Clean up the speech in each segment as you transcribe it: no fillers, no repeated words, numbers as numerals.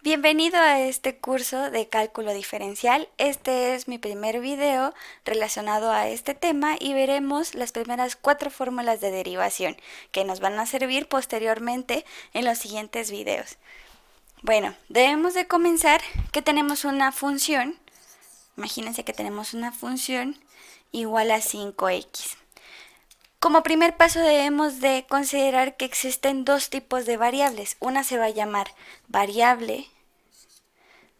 Bienvenido a este curso de cálculo diferencial. Este es mi primer video relacionado a este tema y veremos las primeras 4 fórmulas de derivación que nos van a servir posteriormente en los siguientes videos. Bueno, debemos de comenzar que tenemos una función. Imagínense que tenemos una función igual a 5x. Como primer paso debemos de considerar que existen dos tipos de variables. Una se va a llamar variable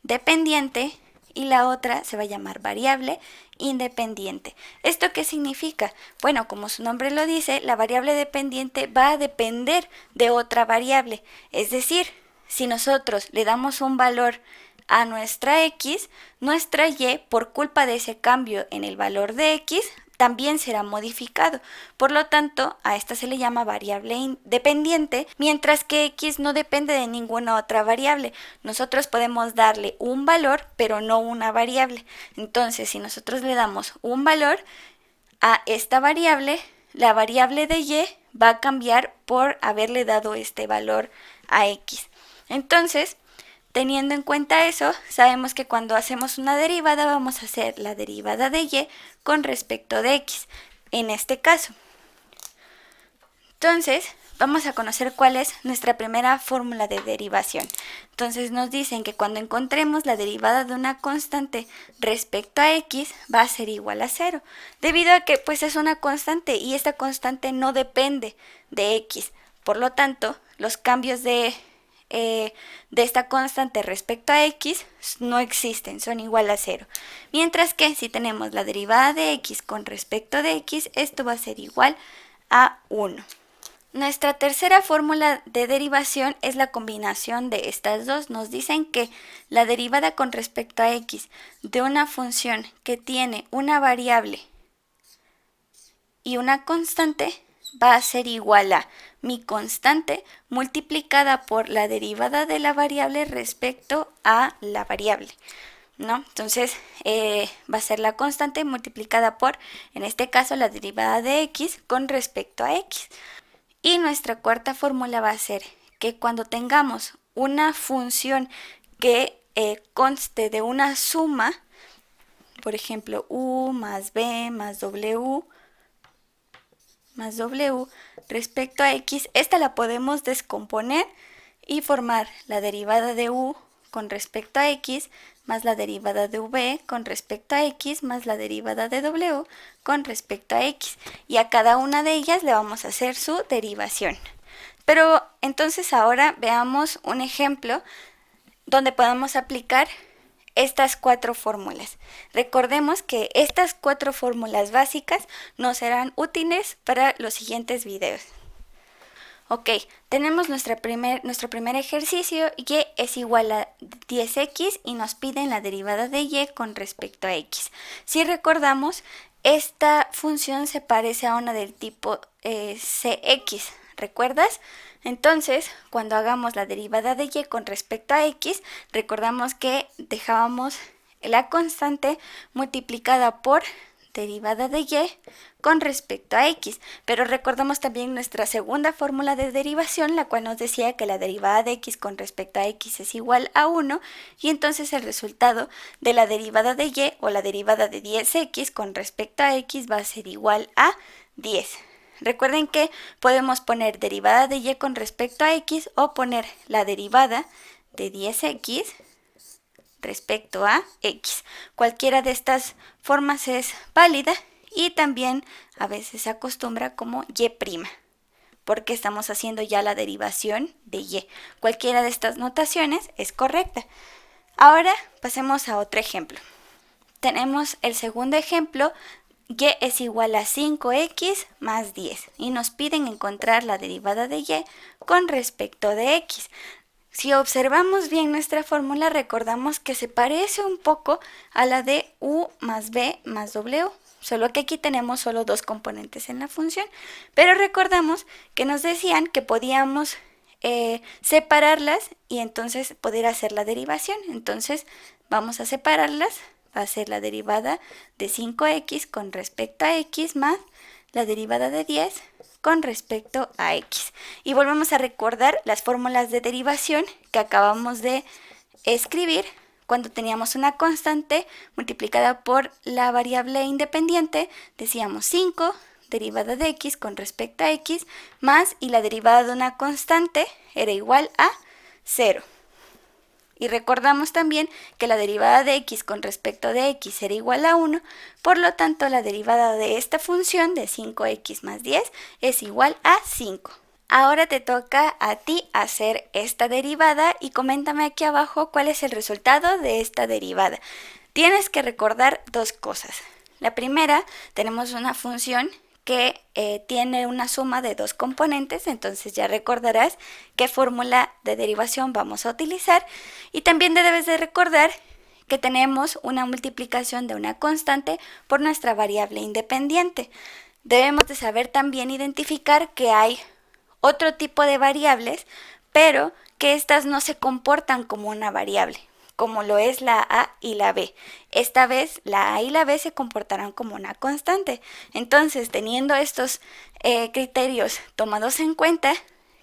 dependiente y la otra se va a llamar variable independiente. ¿Esto qué significa? Bueno, como su nombre lo dice, la variable dependiente va a depender de otra variable. Es decir, si nosotros le damos un valor a nuestra x, nuestra y, por culpa de ese cambio en el valor de x, también será modificado. Por lo tanto, a esta se le llama variable independiente, mientras que x no depende de ninguna otra variable. Nosotros podemos darle un valor, pero no una variable. Entonces, si nosotros le damos un valor a esta variable, la variable de y va a cambiar por haberle dado este valor a x. Entonces, teniendo en cuenta eso, sabemos que cuando hacemos una derivada vamos a hacer la derivada de y con respecto de x, en este caso. Entonces, vamos a conocer cuál es nuestra primera fórmula de derivación. Entonces nos dicen que cuando encontremos la derivada de una constante respecto a x va a ser igual a 0, debido a que pues es una constante y esta constante no depende de x. Por lo tanto, los cambios de esta constante respecto a x no existen, son igual a 0. Mientras que si tenemos la derivada de x con respecto de x, esto va a ser igual a 1. Nuestra tercera fórmula de derivación es la combinación de estas dos. Nos dicen que la derivada con respecto a x de una función que tiene una variable y una constante va a ser igual a mi constante multiplicada por la derivada de la variable respecto a la variable, ¿no? Entonces va a ser la constante multiplicada por, en este caso, la derivada de x con respecto a x. Y nuestra cuarta fórmula va a ser que cuando tengamos una función que conste de una suma, por ejemplo, u más b más w respecto a x, esta la podemos descomponer y formar la derivada de u con respecto a x más la derivada de v con respecto a x más la derivada de w con respecto a x. Y a cada una de ellas le vamos a hacer su derivación. Pero entonces ahora veamos un ejemplo donde podamos aplicar estas 4 fórmulas. Recordemos que estas 4 fórmulas básicas nos serán útiles para los siguientes videos. Ok, tenemos nuestro primer ejercicio, y es igual a 10x y nos piden la derivada de y con respecto a x. Si recordamos, esta función se parece a una del tipo cx, ¿recuerdas? Entonces, cuando hagamos la derivada de y con respecto a x, recordamos que dejábamos la constante multiplicada por derivada de y con respecto a x, pero recordamos también nuestra segunda fórmula de derivación, la cual nos decía que la derivada de x con respecto a x es igual a 1, y entonces el resultado de la derivada de y o la derivada de 10x con respecto a x va a ser igual a 10. Recuerden que podemos poner derivada de y con respecto a x o poner la derivada de 10x respecto a x. Cualquiera de estas formas es válida y también a veces se acostumbra como y', porque estamos haciendo ya la derivación de y. Cualquiera de estas notaciones es correcta. Ahora pasemos a otro ejemplo. Tenemos el segundo ejemplo, y es igual a 5x más 10 y nos piden encontrar la derivada de y con respecto de x. Si observamos bien nuestra fórmula, recordamos que se parece un poco a la de u más b más w, solo que aquí tenemos solo dos componentes en la función, pero recordamos que nos decían que podíamos separarlas y entonces poder hacer la derivación. Entonces vamos a separarlas, va a ser la derivada de 5x con respecto a x más la derivada de 10 con respecto a x. Y volvemos a recordar las fórmulas de derivación que acabamos de escribir cuando teníamos una constante multiplicada por la variable independiente. Decíamos 5 derivada de x con respecto a x más, y la derivada de una constante era igual a 0. Y recordamos también que la derivada de x con respecto de x era igual a 1, por lo tanto la derivada de esta función de 5x más 10 es igual a 5. Ahora te toca a ti hacer esta derivada y coméntame aquí abajo cuál es el resultado de esta derivada. Tienes que recordar dos cosas. La primera, tenemos una función que tiene una suma de dos componentes, entonces ya recordarás qué fórmula de derivación vamos a utilizar, y también debes de recordar que tenemos una multiplicación de una constante por nuestra variable independiente. Debemos de saber también identificar que hay otro tipo de variables, pero que estas no se comportan como una variable, como lo es la a y la b. Esta vez la a y la b se comportarán como una constante. Entonces, teniendo estos criterios tomados en cuenta,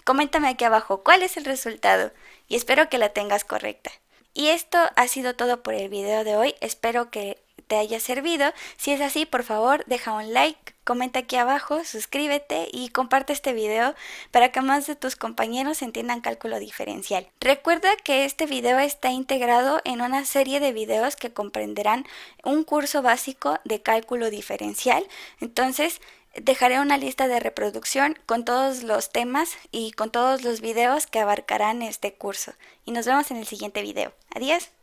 coméntame aquí abajo cuál es el resultado y espero que la tengas correcta. Y esto ha sido todo por el video de hoy. Espero que te haya servido. Si es así, por favor, deja un like, comenta aquí abajo, suscríbete y comparte este video para que más de tus compañeros entiendan cálculo diferencial. Recuerda que este video está integrado en una serie de videos que comprenderán un curso básico de cálculo diferencial. Entonces, dejaré una lista de reproducción con todos los temas y con todos los videos que abarcarán este curso. Y nos vemos en el siguiente video. Adiós.